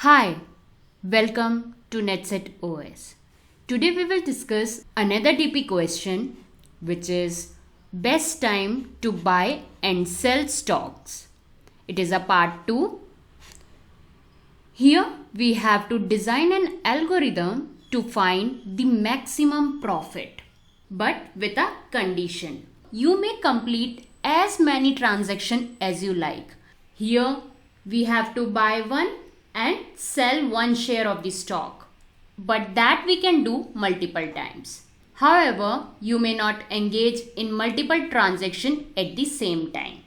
Hi, welcome to nETSETOS. Today we will discuss another DP question, which is best time to buy and sell stocks. It is a part 2. Here we have to design an algorithm to find the maximum profit, but with a condition. You may complete as many transactions as you like. Here we have to buy one and sell one share of the stock, but that we can do multiple times. However, you may not engage in multiple transactions at the same time.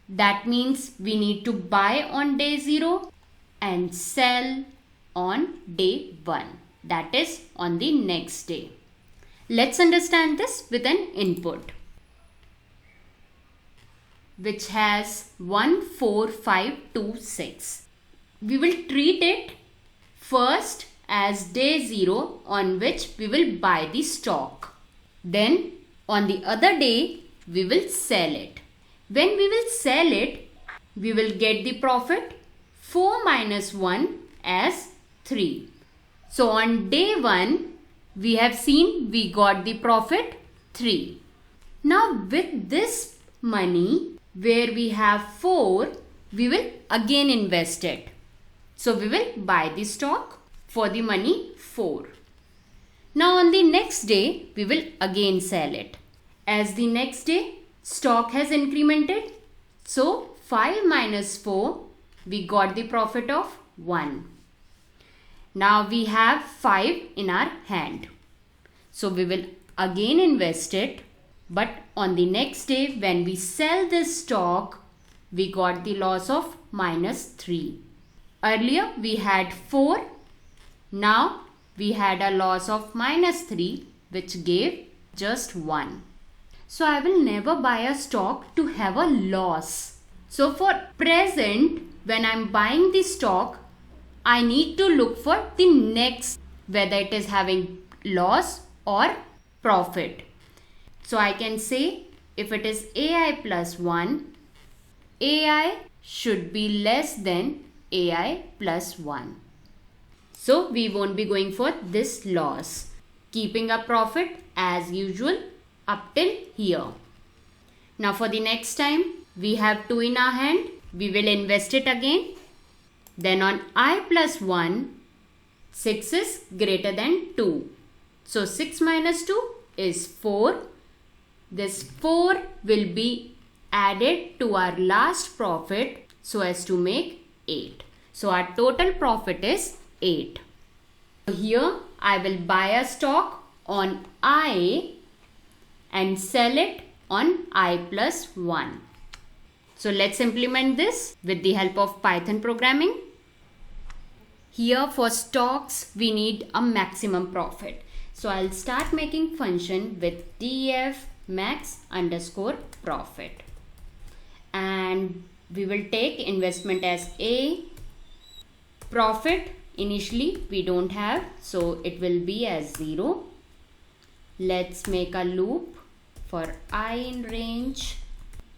That means we need to buy on day 0 and sell on day 1, that is on the next day. Let's understand this with an input which has 1, 4, 5, 2, 6. We will treat it first as day 0 on which we will buy the stock. Then on the other day we will sell it. When we will sell it, we will get the profit 4 minus 1 as 3. So on day 1 we have seen we got the profit 3. Now with this money where we have 4, we will again invest it. So we will buy the stock for the money 4. Now on the next day, we will again sell it. As the next day, stock has incremented. So 5 minus 4, we got the profit of 1. Now we have 5 in our hand. So we will again invest it. But on the next day, when we sell this stock, we got the loss of minus 3. Earlier we had 4, now we had a loss of minus 3, which gave just 1. So I will never buy a stock to have a loss. So for present, when I am buying the stock, I need to look for the next, whether it is having loss or profit. So I can say if it is AI plus 1, AI should be less than AI plus 1. So we won't be going for this loss. Keeping a profit as usual up till here. Now for the next time, we have 2 in our hand. We will invest it again. Then on I plus 1, 6 is greater than 2. So 6 minus 2 is 4. This 4 will be added to our last profit so as to make 8. So our total profit is 8. Here I will buy a stock on I and sell it on I plus 1. So let's implement this with the help of Python programming. Here for stocks we need a maximum profit. So I'll start making function with df max underscore profit. And we will take investment as A. Profit initially we don't have, so it will be as 0. Let's make a loop for I in range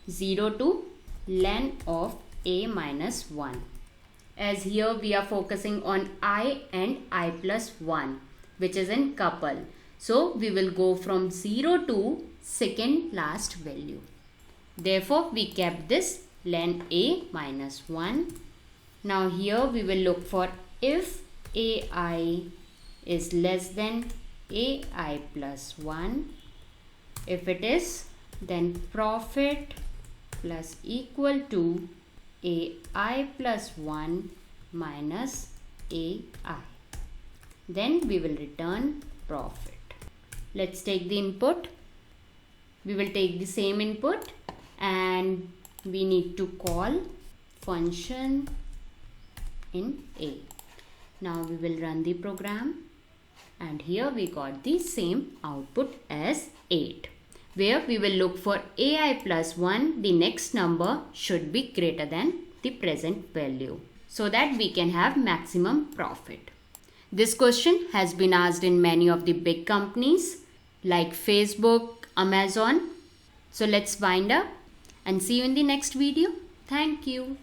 0 to len of A minus 1. As here we are focusing on I and I plus 1, which is in couple. So we will go from 0 to second last value. Therefore we kept this len A minus 1. Now here we will look for if AI is less than AI plus 1. If it is, then profit plus equal to AI plus 1 minus AI. Then we will return profit. Let's take the input. We will take the same input and we need to call function in A. Now we will run the program and here we got the same output as 8, where we will look for AI plus 1. The next number should be greater than the present value so that we can have maximum profit. This question has been asked in many of the big companies like Facebook, Amazon. So let's wind up and see you in the next video. Thank you.